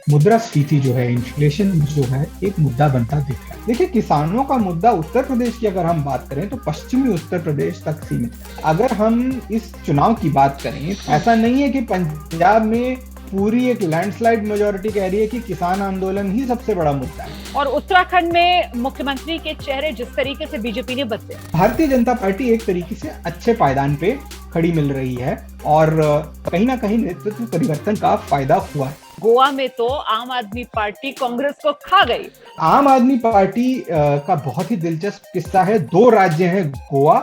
मुद्रास्फीति जो है, इन्फ्लेशन जो है, एक मुद्दा बनता दिख रहा है। देखिए, किसानों का मुद्दा उत्तर प्रदेश की अगर हम बात करें तो पश्चिमी उत्तर प्रदेश तक सीमित है। अगर हम इस चुनाव की बात करें, ऐसा नहीं है कि पंजाब में पूरी एक लैंडस्लाइड मेजोरिटी कह रही है कि किसान आंदोलन ही सबसे बड़ा मुद्दा है। और उत्तराखंड में मुख्यमंत्री के चेहरे जिस तरीके से बीजेपी ने बदले, भारतीय जनता पार्टी एक तरीके से अच्छे पायदान पे खड़ी मिल रही है और कहीं ना कहीं नेतृत्व परिवर्तन का फायदा हुआ है। गोवा में तो आम आदमी पार्टी कांग्रेस को खा गई। आम आदमी पार्टी का बहुत ही दिलचस्प किस्सा है। 2 राज्य हैं, गोवा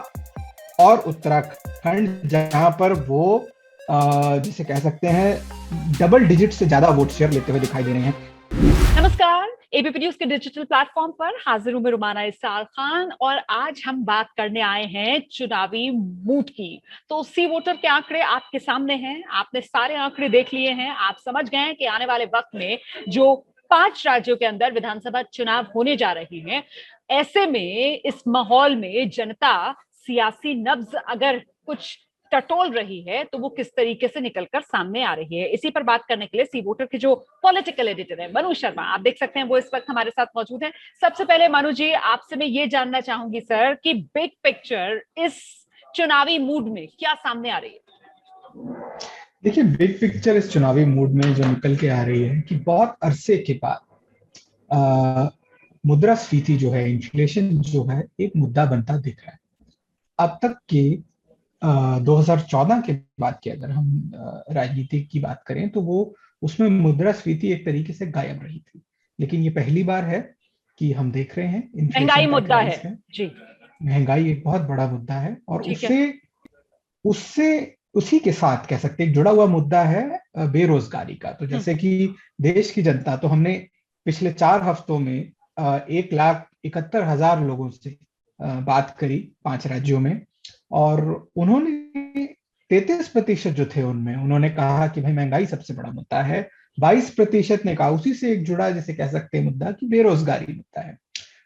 और उत्तराखंड, जहां पर वो जिसे कह सकते हैं डबल डिजिट से ज्यादा वोट शेयर लेते हुए दिखाई दे रहे हैं। नमस्कार, एबीपी न्यूज के डिजिटल प्लेटफॉर्म पर हाजिर हूं मैं रुमाना इसार खान और आज हम बात करने आए हैं चुनावी मूड की। तो सी वोटर के आंकड़े आपके सामने हैं, आपने सारे आंकड़े देख लिए हैं, आप समझ गए हैं कि आने वाले वक्त में जो 5 राज्यों के अंदर विधानसभा चुनाव होने जा रही हैं, ऐसे में इस माहौल में जनता सियासी नब्ज अगर कुछ टटोल रही है तो वो किस तरीके से निकलकर सामने आ रही है। इसी पर बात करने के लिए सी वोटर के जो पॉलिटिकल एडिटर है मनु शर्मा, आप देख सकते हैं वो इस वक्त हमारे साथ मौजूद हैं। सबसे पहले मनु जी, आपसे मैं ये जानना चाहूंगी सर कि बिग पिक्चर इस चुनावी मूड में क्या सामने आ रही है? देखिए, बिग पिक्चर इस चुनावी मूड में जो निकल के आ रही है कि बहुत अरसे के बाद मुद्रास्फीति जो है, इन्फ्लेशन जो है, एक मुद्दा बनता दिख रहा है। अब तक के 2014 के बाद की अगर हम राजनीति की बात करें तो वो उसमें मुद्रास्फीति एक तरीके से गायब रही थी, लेकिन ये पहली बार है कि हम देख रहे हैं महंगाई मुद्दा है जी। महंगाई एक बहुत बड़ा मुद्दा है और उससे उसी के साथ कह सकते हैं जुड़ा हुआ मुद्दा है बेरोजगारी का। तो जैसे कि देश की जनता, तो हमने पिछले 4 हफ्तों में 1,71,000 लोगों से बात करी 5 राज्यों में, और उन्होंने 33% जो थे उनमें उन्होंने कहा कि भाई महंगाई सबसे बड़ा मुद्दा है। 22% ने कहा, उसी से एक जुड़ा जिसे कह सकते हैं मुद्दा, कि बेरोजगारी मुद्दा है।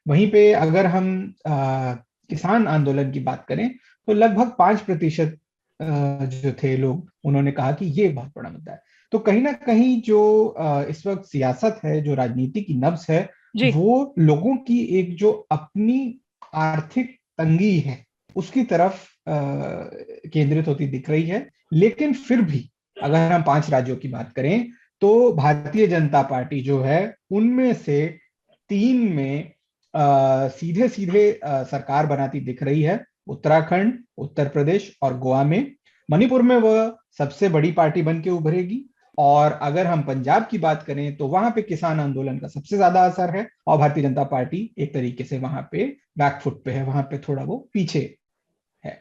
वहीं पे अगर हम किसान आंदोलन की बात करें तो लगभग 5% जो थे लोग, उन्होंने कहा कि ये बहुत बड़ा मुद्दा है। तो कहीं ना कहीं जो इस वक्त सियासत है, जो राजनीति की नब्ज है, वो लोगों की एक जो अपनी आर्थिक तंगी है उसकी तरफ केंद्रित होती दिख रही है। लेकिन फिर भी अगर हम 5 राज्यों की बात करें तो भारतीय जनता पार्टी जो है उनमें से 3 में सीधे सीधे सरकार बनाती दिख रही है। उत्तराखंड, उत्तर प्रदेश और गोवा में। मणिपुर में वह सबसे बड़ी पार्टी बन के उभरेगी। और अगर हम पंजाब की बात करें तो वहां पे किसान आंदोलन का सबसे ज्यादा असर है और भारतीय जनता पार्टी एक तरीके से वहां पे बैकफुट पे है, वहां पे थोड़ा वो पीछे है।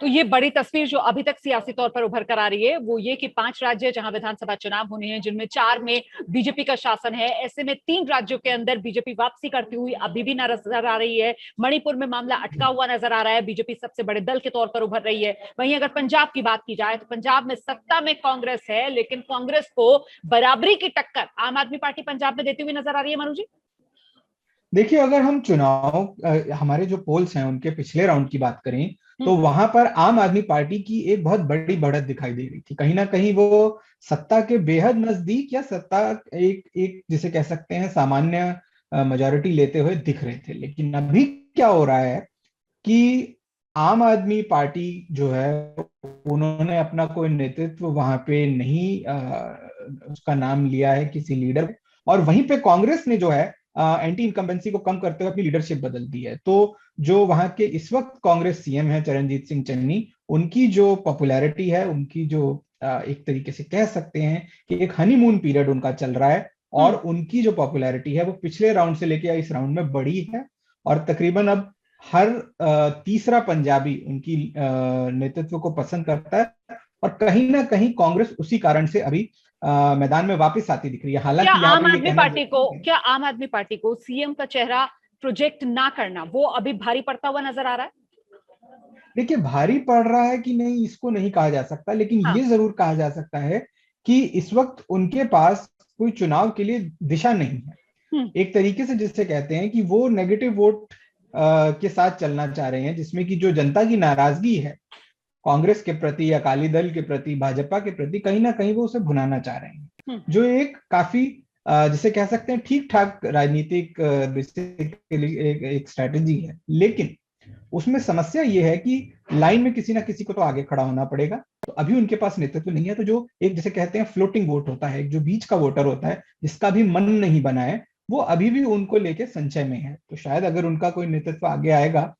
तो ये बड़ी तस्वीर जो अभी तक सियासी तौर पर उभर कर आ रही है वो ये कि 5 राज्य जहां विधानसभा चुनाव होने हैं, जिनमें 4 में बीजेपी का शासन है, ऐसे में 3 राज्यों के अंदर बीजेपी वापसी करती हुई अभी भी नजर आ रही है। मणिपुर में मामला अटका हुआ नजर आ रहा है, बीजेपी सबसे बड़े दल के तौर पर उभर रही है। वहीं अगर पंजाब की बात की जाए तो पंजाब में सत्ता में कांग्रेस है, लेकिन कांग्रेस को बराबरी की टक्कर आम आदमी पार्टी पंजाब में देती हुई नजर आ रही है। मनु जी, देखिए, अगर हम चुनाव हमारे जो पोल्स हैं उनके पिछले राउंड की बात करें तो वहां पर आम आदमी पार्टी की एक बहुत बड़ी बढ़त दिखाई दे रही थी। कहीं ना कहीं वो सत्ता के बेहद नजदीक, या सत्ता एक जिसे कह सकते हैं सामान्य मेजॉरिटी लेते हुए दिख रहे थे। लेकिन अभी क्या हो रहा है कि आम आदमी पार्टी जो है उन्होंने अपना कोई नेतृत्व वहां पे नहीं उसका नाम लिया है किसी लीडर, और वहीं पे कांग्रेस ने जो है एंटी इनकम्बेंसी को कम करते हुए अपनी लीडरशिप बदल दी है। तो जो वहां के इस वक्त कांग्रेस सीएम है चरणजीत सिंह चन्नी, उनकी जो पॉपुलैरिटी है, उनकी जो एक तरीके से कह सकते हैं कि एक हनीमून पीरियड उनका चल रहा है, और उनकी जो पॉपुलैरिटी है वो पिछले राउंड से लेकर इस राउंड में बढ़ी है। और तकरीबन अब हर तीसरा पंजाबी उनकी नेतृत्व को पसंद करता है, और कहीं ना कहीं कांग्रेस उसी कारण से अभी मैदान में वापस आती दिख रही है। हालांकि क्या आम आदमी पार्टी को सीएम का चेहरा प्रोजेक्ट ना करना वो अभी भारी पड़ता हुआ नजर आ रहा है? देखिए, भारी पड़ रहा है कि नहीं इसको नहीं कहा जा सकता, लेकिन ये जरूर कहा जा सकता है कि इस वक्त उनके पास कोई चुनाव के लिए दिशा नहीं है। एक तरीके से जिससे कहते हैं कि वो नेगेटिव वोट के साथ चलना चाह रहे हैं, जिसमें कि जो जनता की नाराजगी है कांग्रेस के प्रति, अकाली दल के प्रति, भाजपा के प्रति, कहीं ना कहीं वो उसे भुनाना चाह रहे हैं, जो एक काफी जिसे कह सकते हैं ठीक ठाक राजनीतिक बेसिकली एक स्ट्रैटेजी है, लेकिन उसमें समस्या ये है कि लाइन में किसी ना किसी को तो आगे खड़ा होना पड़ेगा। तो अभी उनके पास नेतृत्व नहीं है, तो जो एक जिसे कहते हैं फ्लोटिंग वोट होता है, एक जो बीच का वोटर होता है जिसका भी मन नहीं बना है, वो अभी भी उनको लेके संचय में है। तो शायद अगर उनका कोई नेतृत्व आगे आएगा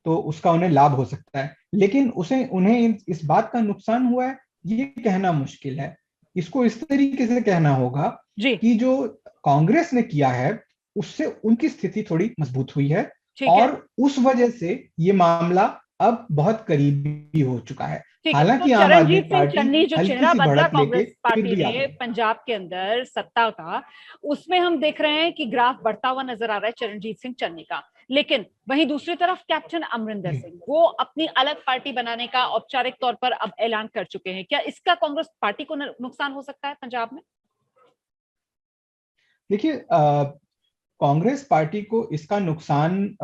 तो उसका उन्हें लाभ हो सकता है, लेकिन उसे उन्हें इस बात का नुकसान हुआ है ये कहना मुश्किल है। इसको इस तरीके से कहना होगा जी कि जो कांग्रेस ने किया है उससे उनकी स्थिति थोड़ी मजबूत हुई है, ठीक है। और उस वजह से ये मामला अब बहुत करीबी हो चुका है। ठीक है, तो हालांकि आम आदमी चरणजीत सिंह पार्टी चन्नी जो हल्की चेहरा सी बदला बढ़त लेके कांग्रेस फिर पार्टी भी ने आगे है। पंजाब के अंदर सत्ता का, उसमें हम देख रहे हैं कि ग्राफ बढ़ता हुआ नजर आ रहा है चरणजीत सिंह चन्नी का। लेकिन वहीं दूसरी तरफ कैप्टन अमरिंदर जी सिंह वो अपनी अलग पार्टी बनाने का औपचारिक तौर पर अब ऐलान कर चुके हैं। क्या इसका कांग्रेस पार्टी को नुकसान हो सकता है पंजाब में? देखिए, कांग्रेस पार्टी को इसका नुकसान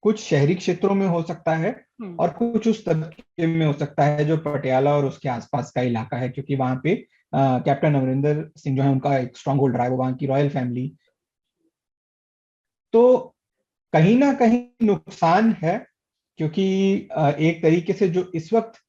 कुछ शहरी क्षेत्रों में हो सकता है, हम्म। और कुछ उस तबके में हो सकता है जो पटियाला और उसके आसपास का इलाका है, क्योंकि वहां पे कैप्टन अमरिंदर सिंह जो है उनका एक स्ट्रांग होल्ड रहा है, वो वहां की रॉयल फैमिली। तो कहीं ना कहीं नुकसान है, क्योंकि एक तरीके से जो इस वक्त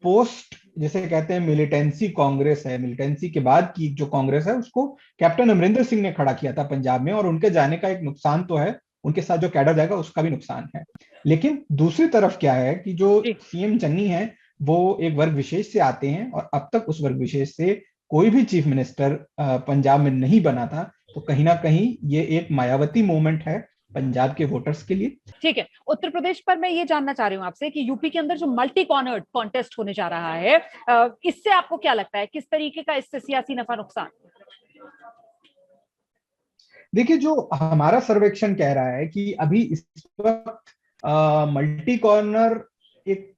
पोस्ट जिसे कहते हैं मिलिटेंसी कांग्रेस है, मिलिटेंसी के बाद की जो कांग्रेस है उसको कैप्टन अमरिंदर सिंह ने खड़ा किया था पंजाब में, और उनके जाने का एक नुकसान तो है, उनके साथ जो कैडर जाएगा उसका भी नुकसान है। लेकिन दूसरी तरफ क्या है कि जो जी सीएम चन्नी है वो एक वर्ग विशेष से आते हैं, और अब तक उस वर्ग विशेष से कोई भी चीफ मिनिस्टर पंजाब में नहीं बना था। तो कहीं ना कहीं ये एक मायावती मोमेंट है पंजाब के वोटर्स के लिए। ठीक है। उत्तर प्रदेश पर मैं ये जानना चाह रही हूँ आपसे कि यूपी के अंदर जो मल्टी कॉर्नर्ड कॉन्टेस्ट होने जा रहा है, इससे आपको क्या लगता है, किस तरीके का इससे सियासी नफा नुकसान? देखिए, जो हमारा सर्वेक्षण कह रहा है कि अभी इस वक्त मल्टी कॉर्नर एक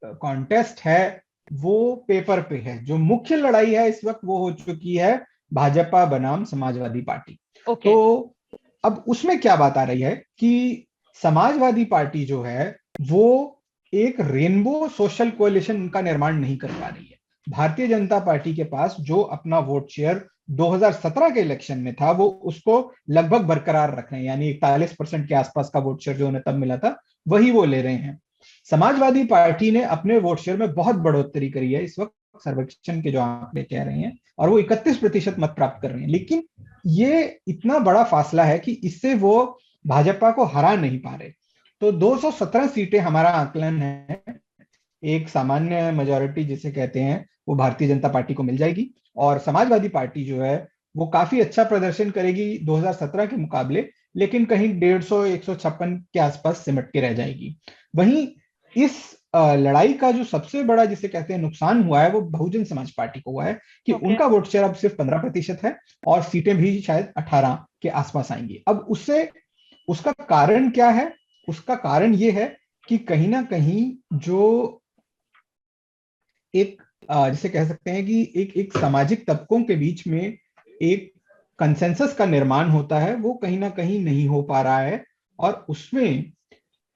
कॉन्टेस्ट है, वो पेपर पे है। जो मुख्य लड़ाई है इस वक्त वो हो चुकी है भाजपा बनाम समाजवादी पार्टी। ओके। तो अब उसमें क्या बात आ रही है कि समाजवादी पार्टी जो है वो एक रेनबो सोशल कोalition का निर्माण नहीं कर पा रही है। भारतीय जनता पार्टी के पास जो अपना वोट शेयर 2017 के इलेक्शन में था वो उसको लगभग बरकरार रख रहे हैं, यानी 41% के आसपास का वोट शेयर जो उन्हें तब मिला था वही वो ले रहे हैं। समाजवादी पार्टी ने अपने वोट शेयर में बहुत बढ़ोतरी करी है इस वक्त, सर्वेक्षण के जो आंकड़े कह रहे हैं, और वो 31% मत प्राप्त कर रहे हैं। लेकिन ये इतना बड़ा फासला है कि इससे वो भाजपा को हरा नहीं पा रहे। तो 217 सीटें हमारा आकलन है, एक सामान्य मेजोरिटी जिसे कहते हैं वो भारतीय जनता पार्टी को मिल जाएगी, और समाजवादी पार्टी जो है वो काफी अच्छा प्रदर्शन करेगी 2017 के मुकाबले, लेकिन कहीं 150-156 के आसपास सिमट के रह जाएगी। वहीं इस लड़ाई का जो सबसे बड़ा जिसे कहते हैं नुकसान हुआ है वो बहुजन समाज पार्टी को हुआ है कि ओके। उनका वोट शेयर अब सिर्फ 15% है, और सीटें भी शायद 18 के आसपास आएंगी। अब उससे उसका कारण क्या है? उसका कारण ये है कि कहीं ना कहीं जो एक जिसे कह सकते हैं कि एक एक सामाजिक तबकों के बीच में एक कंसेंसस का निर्माण होता है वो कहीं ना कहीं नहीं हो पा रहा है, और उसमें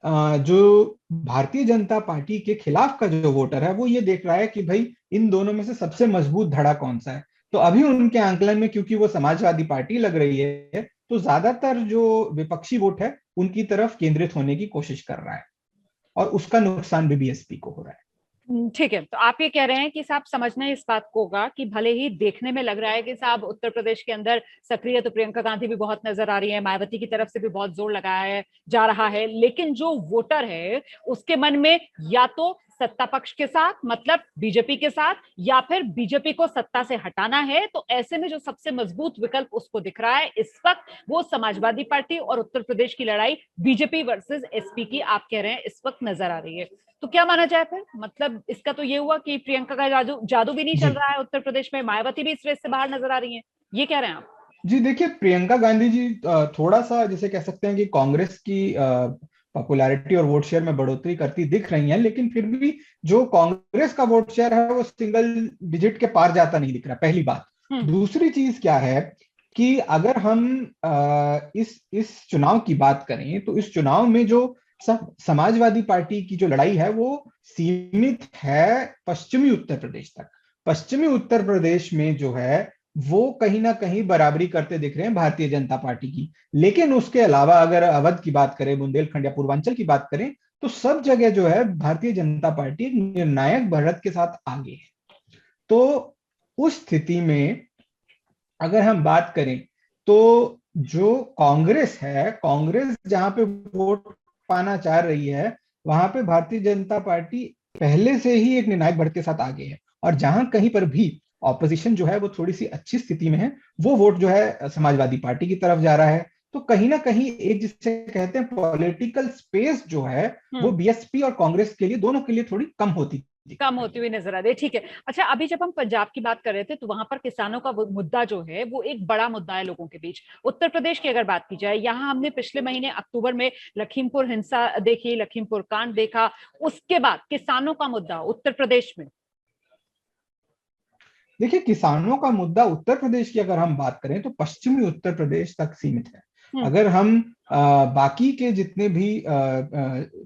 जो भारतीय जनता पार्टी के खिलाफ का जो वोटर है वो ये देख रहा है कि भाई इन दोनों में से सबसे मजबूत धड़ा कौन सा है। तो अभी उनके आंकलन में क्योंकि वो समाजवादी पार्टी लग रही है, तो ज्यादातर जो विपक्षी वोट है उनकी तरफ केंद्रित होने की कोशिश कर रहा है, और उसका नुकसान भी बीएसपी को हो रहा है। ठीक है, तो आप ये कह रहे हैं कि साहब समझना इस बात को होगा कि भले ही देखने में लग रहा है कि साहब उत्तर प्रदेश के अंदर सक्रिय तो प्रियंका गांधी भी बहुत नजर आ रही है, मायावती की तरफ से भी बहुत जोर लगाया जा रहा है, लेकिन जो वोटर है उसके मन में या तो सत्ता पक्ष के साथ मतलब बीजेपी के साथ, या फिर बीजेपी को सत्ता से हटाना है। तो ऐसे में जो सबसे मजबूत विकल्प उसको दिख रहा है इस वक्त वो समाजवादी पार्टी, और उत्तर प्रदेश की लड़ाई बीजेपी वर्सेस एसपी की आप कह रहे हैं इस वक्त नजर आ रही है। तो क्या माना जाए फिर, मतलब इसका तो ये हुआ कि प्रियंका का जादू जादू भी नहीं जी चल रहा है उत्तर प्रदेश में, मायावती भी इस रेस से बाहर नजर आ रही है, ये कह रहे हैं आप? जी, देखिए, प्रियंका गांधी जी थोड़ा सा जिसे कह सकते हैं कि कांग्रेस की पॉपुलैरिटी और वोट शेयर में बढ़ोतरी करती दिख रही हैं, लेकिन फिर भी जो कांग्रेस का वोट शेयर है वो सिंगल डिजिट के पार जाता नहीं दिख रहा, पहली बात। दूसरी चीज क्या है कि अगर हम इस चुनाव की बात करें तो इस चुनाव में जो समाजवादी पार्टी की जो लड़ाई है वो सीमित है पश्चिमी उत्तर प्रदेश तक। पश्चिमी उत्तर प्रदेश में जो है वो कहीं ना कहीं बराबरी करते दिख रहे हैं भारतीय जनता पार्टी की। लेकिन उसके अलावा अगर अवध की बात करें, बुंदेलखंड या पूर्वांचल की बात करें, तो सब जगह जो है भारतीय जनता पार्टी एक निर्णायक बढ़त के साथ आगे है। तो उस स्थिति में अगर हम बात करें तो जो कांग्रेस है, कांग्रेस जहां पे वोट पाना चाह रही है, वहां पे भारतीय जनता पार्टी पहले से ही एक निर्णायक बढ़त के साथ आगे है। और जहां कहीं पर भी ऑपोजिशन जो है वो थोड़ी सी अच्छी स्थिति में है, वो वोट जो है समाजवादी पार्टी की तरफ जा रहा है। तो कहीं ना कहीं एक जिसे कहते हैं पॉलिटिकल स्पेस जो है, वो बीएसपी और कांग्रेस के लिए, दोनों के लिए थोड़ी कम होती कम होती हुई नजर आ रही है। ठीक है, अच्छा, अभी जब हम पंजाब की बात कर रहे थे तो वहां पर किसानों का मुद्दा जो है वो एक बड़ा मुद्दा है लोगों के बीच। उत्तर प्रदेश की अगर बात की जाए, यहाँ हमने पिछले महीने अक्टूबर में लखीमपुर हिंसा देखी, लखीमपुर कांड देखा, उसके बाद किसानों का मुद्दा उत्तर प्रदेश में। देखिए, किसानों का मुद्दा उत्तर प्रदेश की अगर हम बात करें तो पश्चिमी उत्तर प्रदेश तक सीमित है। अगर हम बाकी के जितने भी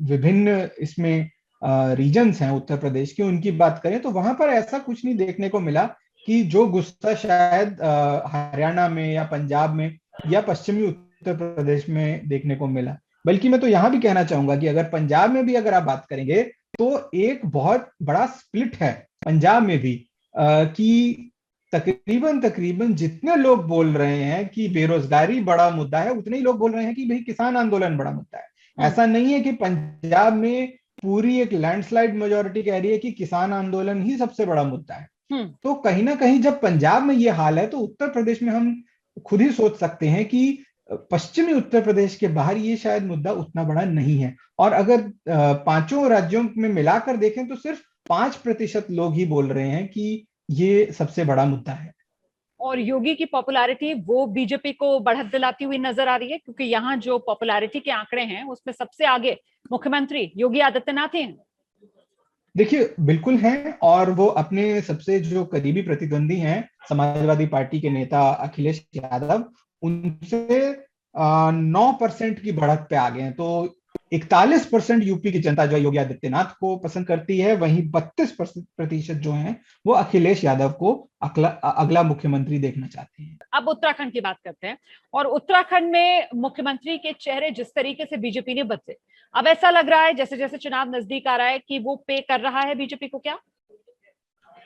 विभिन्न इसमें रीजन्स हैं उत्तर प्रदेश के, उनकी बात करें तो वहां पर ऐसा कुछ नहीं देखने को मिला कि जो गुस्सा शायद हरियाणा में या पंजाब में या पश्चिमी उत्तर प्रदेश में देखने को मिला। बल्कि मैं तो यहां भी कहना चाहूंगा कि अगर पंजाब में भी अगर आप बात करेंगे तो एक बहुत बड़ा स्प्लिट है पंजाब में भी, कि तकरीबन तकरीबन जितने लोग बोल रहे हैं कि बेरोजगारी बड़ा मुद्दा है, उतने ही लोग बोल रहे हैं कि भाई किसान आंदोलन बड़ा मुद्दा है। ऐसा नहीं है कि पंजाब में पूरी एक लैंडस्लाइड मेजोरिटी कह रही है कि किसान आंदोलन ही सबसे बड़ा मुद्दा है। तो कहीं ना कहीं जब पंजाब में ये हाल है तो उत्तर प्रदेश में हम खुद ही सोच सकते हैं कि पश्चिमी उत्तर प्रदेश के बाहर ये शायद मुद्दा उतना बड़ा नहीं है। और अगर पांचों राज्यों में मिलाकर देखें तो सिर्फ 5% लोग ही बोल रहे हैं कि ये सबसे बड़ा मुद्दा है। और योगी की पॉपुलैरिटी वो बीजेपी को बढ़त दिलाती हुई नजर आ रही है, क्योंकि यहाँ जो पॉपुलैरिटी के आंकड़े हैं उसमें सबसे आगे मुख्यमंत्री योगी आदित्यनाथ ही हैं। देखिए, बिल्कुल हैं। और वो अपने सबसे जो करीबी प्रतिद्वंदी हैं, समाजवादी पार्टी के नेता अखिलेश यादव, उनसे 9% की बढ़त पे आ गए हैं। तो 41% यूपी की जनता जो है योगी आदित्यनाथ को पसंद करती है, वहीं 32% जो है वो अखिलेश यादव को अगला मुख्यमंत्री देखना चाहते हैं। अब उत्तराखंड की बात करते हैं, और उत्तराखंड में मुख्यमंत्री के चेहरे जिस तरीके से बीजेपी ने बदले, अब ऐसा लग रहा है जैसे जैसे चुनाव नजदीक आ रहा है कि वो पे कर रहा है बीजेपी को क्या?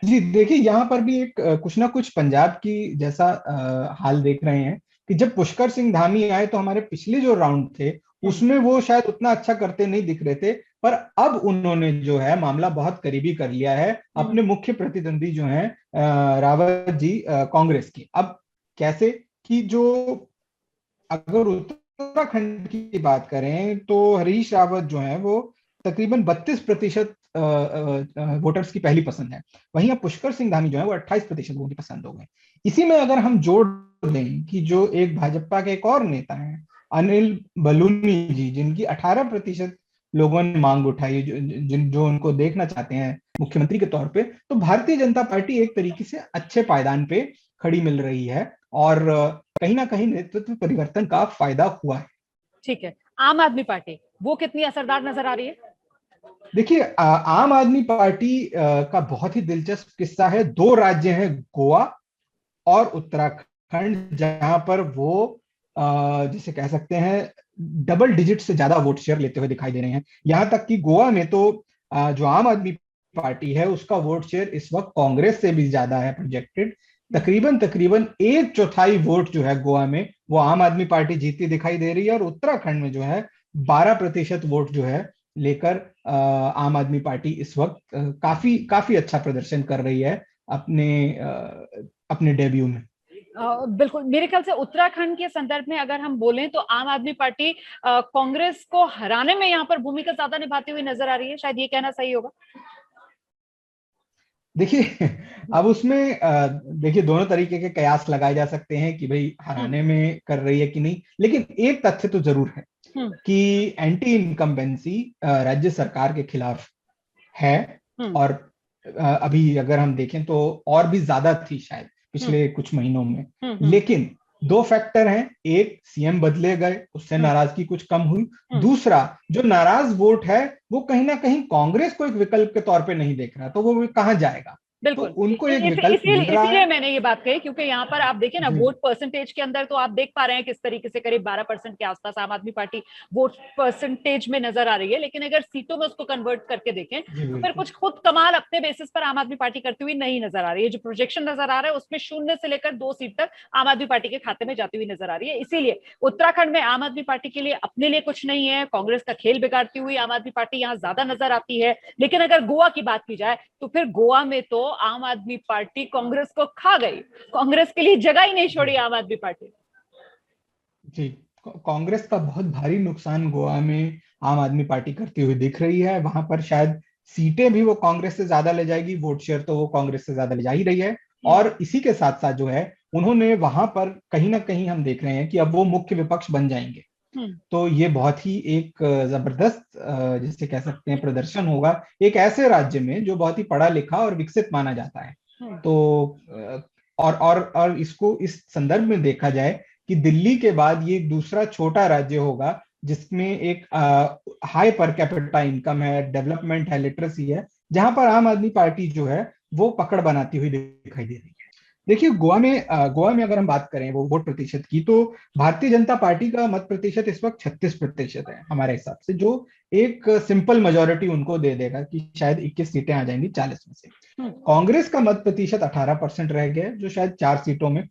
जी देखिए, यहाँ पर भी एक कुछ ना कुछ पंजाब की जैसा हाल देख रहे हैं कि जब पुष्कर सिंह धामी आए तो हमारे पिछले जो राउंड थे उसमें वो शायद उतना अच्छा करते नहीं दिख रहे थे, पर अब उन्होंने जो है मामला बहुत करीबी कर लिया है अपने मुख्य प्रतिद्वंदी जो हैं रावत जी कांग्रेस की। अब कैसे कि जो अगर उत्तराखंड की बात करें तो हरीश रावत जो है वो तकरीबन 32% वोटर्स की पहली पसंद है। वहीं अब पुष्कर सिंह धामी जो है वो 28% लोगों की पसंद हो गए। इसी में अगर हम जोड़ दें कि जो एक भाजपा के एक और नेता हैं अनिल बलूनी जी, जिनकी 18% लोगों ने मांग उठाई, जो उनको देखना चाहते हैं मुख्यमंत्री के तौर पे, तो भारतीय जनता पार्टी एक तरीके से अच्छे पायदान पे खड़ी मिल रही है और कहीं ना कहीं नेतृत्व परिवर्तन का फायदा हुआ है। ठीक है, आम आदमी पार्टी वो कितनी असरदार नजर आ रही है? देखिए, आम आदमी पार्टी का बहुत ही दिलचस्प किस्सा है। 2 राज्य हैं, गोवा और उत्तराखंड, जहां पर वो जिसे कह सकते हैं डबल डिजिट से ज्यादा वोट शेयर लेते हुए दिखाई दे रहे हैं। यहां तक कि गोवा में तो जो आम आदमी पार्टी है उसका वोट शेयर इस वक्त कांग्रेस से भी ज्यादा है प्रोजेक्टेड। तकरीबन तकरीबन 1/4 वोट जो है गोवा में वो आम आदमी पार्टी जीतती दिखाई दे रही है। और उत्तराखंड में जो है 12% वोट जो है लेकर आम आदमी पार्टी इस वक्त काफी काफी अच्छा प्रदर्शन कर रही है अपने डेब्यू में। बिल्कुल, मेरे ख्याल से उत्तराखंड के संदर्भ में अगर हम बोलें तो आम आदमी पार्टी कांग्रेस को हराने में यहाँ पर भूमिका ज्यादा निभाती हुई नजर आ रही है, शायद ये कहना सही होगा। देखिए, अब उसमें देखिए दोनों तरीके के कयास लगाए जा सकते हैं कि भाई हराने में कर रही है कि नहीं, लेकिन एक तथ्य तो जरूर है कि एंटी इनकम्बेंसी राज्य सरकार के खिलाफ है। और अभी अगर हम देखें तो और भी ज्यादा थी शायद पिछले कुछ महीनों में। लेकिन 2 फैक्टर हैं, एक सीएम बदले गए, उससे नाराजगी कुछ कम हुई। दूसरा, जो नाराज वोट है वो कहीं ना कहीं कांग्रेस को एक विकल्प के तौर पे नहीं देख रहा, तो वो कहां जाएगा। तो बिल्कुल। उनको एक विकल्प मिल रहा इसीलिए है। मैंने ये बात कही, क्योंकि यहाँ पर आप देखिए ना, जी वोट परसेंटेज के अंदर तो आप देख पा रहे हैं किस तरीके से करीब 12% के आसपास आम आदमी पार्टी वोट परसेंटेज में नजर आ रही है, लेकिन अगर सीटों में उसको कन्वर्ट करके देखें जी तो फिर बिल्कुल। कुछ खुद कमाल अपने बेसिस पर आम आदमी पार्टी करती हुई नहीं नजर आ रही है। जो प्रोजेक्शन नजर आ रहा है उसमें 0 से लेकर 2 सीट तक आम आदमी पार्टी के खाते में जाती हुई नजर आ रही है। इसीलिए उत्तराखंड में आम आदमी पार्टी के लिए अपने लिए कुछ नहीं है, कांग्रेस का खेल बिगाड़ती हुई आम आदमी पार्टी यहाँ ज्यादा नजर आती है। लेकिन अगर गोवा की बात की जाए तो फिर गोवा में तो आम आदमी पार्टी कांग्रेस को खा गई, कांग्रेस के लिए जगह ही नहीं जी छोड़ी आम आदमी पार्टी। जी, कांग्रेस का बहुत भारी नुकसान गोवा में आम आदमी पार्टी करती हुई दिख रही है। वहां पर शायद सीटें भी वो कांग्रेस से ज्यादा ले जाएगी, वोट शेयर तो वो कांग्रेस से ज्यादा ले जा ही रही है। और इसी के साथ साथ जो है, उन्होंने वहां पर कहीं ना कहीं हम देख रहे हैं कि अब वो मुख्य विपक्ष बन जाएंगे। तो ये बहुत ही एक जबरदस्त जिसे कह सकते हैं प्रदर्शन होगा एक ऐसे राज्य में जो बहुत ही पढ़ा लिखा और विकसित माना जाता है। तो और इसको इस संदर्भ में देखा जाए कि दिल्ली के बाद ये दूसरा छोटा राज्य होगा जिसमें एक हाई पर कैपिटा इनकम है, डेवलपमेंट है, लिटरेसी है, जहां पर आम आदमी पार्टी जो है वो पकड़ बनाती हुई दिखाई दे रही है। देखिए, गोवा में अगर हम बात करें वो वोट प्रतिशत की, तो भारतीय जनता पार्टी का मत प्रतिशत इस वक्त 36% है हमारे हिसाब से, जो एक सिंपल मेजोरिटी उनको दे देगा कि शायद 21 सीटें आ जाएंगी 40 में से। कांग्रेस का मत प्रतिशत 18% रह गया है, जो शायद 4 सीटों में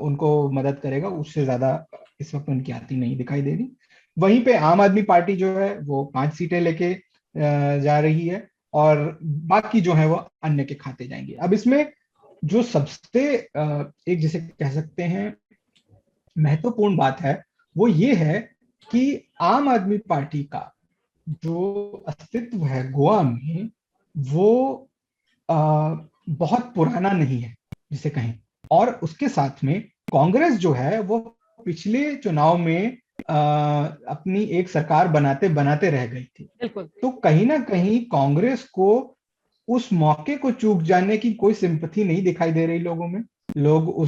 उनको मदद करेगा, उससे ज्यादा इस वक्त उनकी आती नहीं दिखाई दे रही। वहीं पे आम आदमी पार्टी जो है वो 5 सीटें लेके जा रही है, और बाकी जो है वो अन्य के खाते जाएंगे। अब इसमें जो सबसे एक जिसे कह सकते हैं महत्वपूर्ण बात है, वो ये है कि आम आदमी पार्टी का जो अस्तित्व है गोवा में, वो बहुत पुराना नहीं है जिसे कहें। और उसके साथ में कांग्रेस जो है वो पिछले चुनाव में अपनी एक सरकार बनाते बनाते रह गई थी। बिल्कुल। तो कहीं ना कहीं कांग्रेस को उस मौके को चूक जाने की कोई सिंपथी नहीं दिखाई दे रही लोगों में। लोग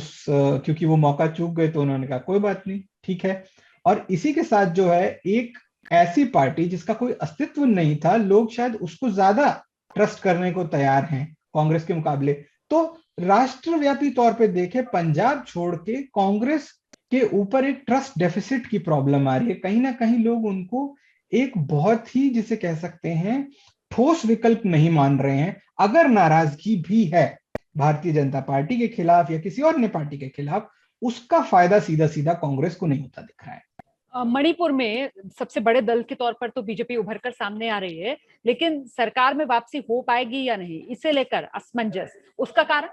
क्योंकि वो मौका चूक गए तो उन्होंने कहा कोई बात नहीं, ठीक है। और इसी के साथ जो है, एक ऐसी पार्टी जिसका कोई अस्तित्व नहीं था, लोग शायद उसको ज्यादा ट्रस्ट करने को तैयार हैं कांग्रेस के मुकाबले। तो राष्ट्रव्यापी तौर पे देखें, पंजाब छोड़ के कांग्रेस के ऊपर एक ट्रस्ट डेफिसिट की प्रॉब्लम आ रही है। कहीं ना कहीं लोग उनको एक बहुत ही जिसे कह सकते हैं ठोस विकल्प नहीं मान रहे हैं। अगर नाराजगी भी है भारतीय जनता पार्टी के खिलाफ या किसी और ने पार्टी के खिलाफ, उसका फायदा सीधा सीधा कांग्रेस को नहीं होता दिख रहा है। मणिपुर में सबसे बड़े दल के तौर पर तो बीजेपी उभर कर सामने आ रही है, लेकिन सरकार में वापसी हो पाएगी या नहीं, इसे लेकर असमंजस, उसका कारण?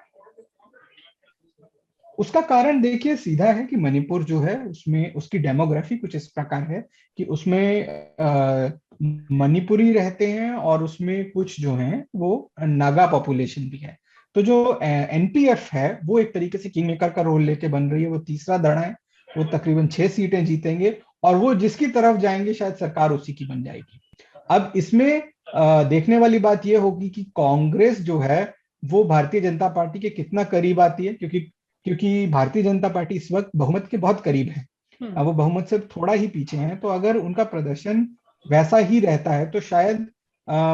उसका कारण देखिए सीधा है कि मणिपुर जो है उसमें उसकी डेमोग्राफी कुछ इस प्रकार है कि उसमें मणिपुरी रहते हैं, और उसमें कुछ जो हैं वो नागा पॉपुलेशन भी है। तो जो एनपीएफ है वो एक तरीके से किंग मेकर का रोल लेके बन रही है। वो तीसरा धड़ा है, वो तकरीबन 6 सीटें जीतेंगे, और वो जिसकी तरफ जाएंगे शायद सरकार उसी की बन जाएगी। अब इसमें देखने वाली बात यह होगी कि कांग्रेस जो है वो भारतीय जनता पार्टी के कितना करीब आती है, क्योंकि भारतीय जनता पार्टी इस वक्त बहुमत के बहुत करीब है। अब वो बहुमत से थोड़ा ही पीछे हैं। तो अगर उनका प्रदर्शन वैसा ही रहता है तो शायद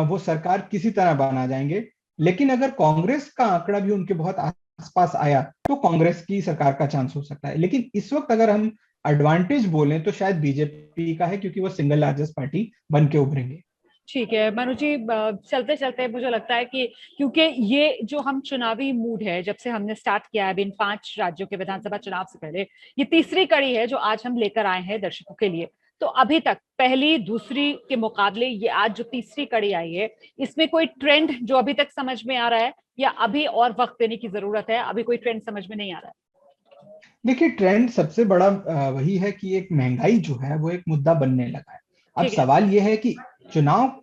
वो सरकार किसी तरह बना जाएंगे। लेकिन अगर कांग्रेस का आंकड़ा भी उनके बहुत आसपास आया तो कांग्रेस की सरकार का चांस हो सकता है। लेकिन इस वक्त अगर हम एडवांटेज बोलें तो शायद बीजेपी का है, क्योंकि वो सिंगल लार्जेस्ट पार्टी बन के उभरेंगे। ठीक है मनु जी, चलते चलते मुझे लगता है कि क्योंकि ये जो हम चुनावी मूड है जब से हमने स्टार्ट किया है इन 5 राज्यों के विधानसभा चुनाव से पहले, ये तीसरी कड़ी है जो आज हम लेकर आए हैं दर्शकों के लिए। तो अभी तक पहली दूसरी के मुकाबले ये आज जो तीसरी कड़ी आई है, इसमें कोई ट्रेंड जो अभी तक समझ में आ रहा है, या अभी और वक्त देने की जरूरत है, अभी कोई ट्रेंड समझ में नहीं आ रहा है? देखिए, ट्रेंड सबसे बड़ा वही है कि एक महंगाई जो है वो एक मुद्दा बनने लगा है। अब ठीक है। सवाल यह है कि चुनाव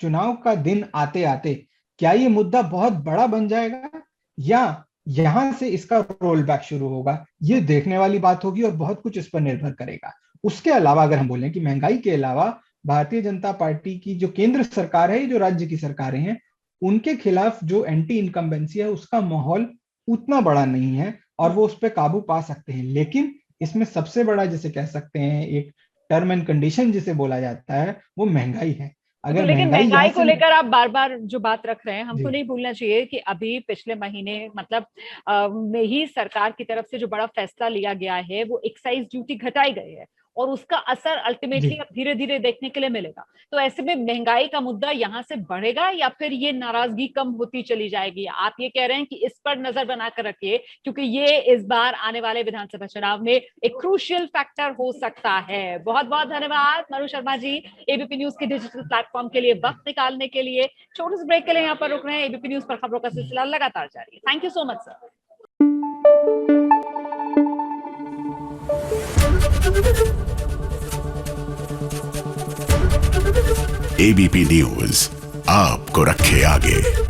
चुनाव का दिन आते आते क्या ये मुद्दा बहुत बड़ा बन जाएगा, या यहां से इसका रोल बैक शुरू होगा, ये देखने वाली बात होगी, और बहुत कुछ इस पर निर्भर करेगा। उसके अलावा अगर हम बोलें कि महंगाई के अलावा भारतीय जनता पार्टी की जो केंद्र सरकार है, जो राज्य की सरकारें हैं, उनके खिलाफ जो एंटी इनकम्बेंसी है उसका माहौल उतना बड़ा नहीं है, और वो उस पर काबू पा सकते हैं। लेकिन इसमें सबसे बड़ा जिसे कह सकते हैं एक टर्म एंड कंडीशन जिसे बोला जाता है, वो महंगाई है। अगर लेकिन महंगाई महंगाई यहाँ को से लेकर आप बार बार जो बात रख रहे हैं, हमको जी नहीं भूलना चाहिए कि अभी पिछले महीने मतलब में ही सरकार की तरफ से जो बड़ा फैसला लिया गया है वो एक्साइज ड्यूटी घटाई गई है और उसका असर जी अल्टीमेटली अब धीरे धीरे देखने के लिए मिलेगा। तो ऐसे में महंगाई का मुद्दा यहाँ से बढ़ेगा या फिर ये नाराजगी कम होती चली जाएगी? आप ये कह रहे हैं कि इस पर नजर बनाकर रखिए, क्योंकि ये इस बार आने वाले विधानसभा चुनाव में एक क्रूशियल फैक्टर हो सकता है। बहुत बहुत धन्यवाद मनु शर्मा जी, एबीपी न्यूज के डिजिटल प्लेटफॉर्म के लिए वक्त निकालने के लिए। छोटे से ब्रेक के लिए यहाँ पर रुक रहे हैं। एबीपी न्यूज पर खबरों का सिलसिला लगातार जारी है। Thank you so much sir. ABP news आपको रखे आगे।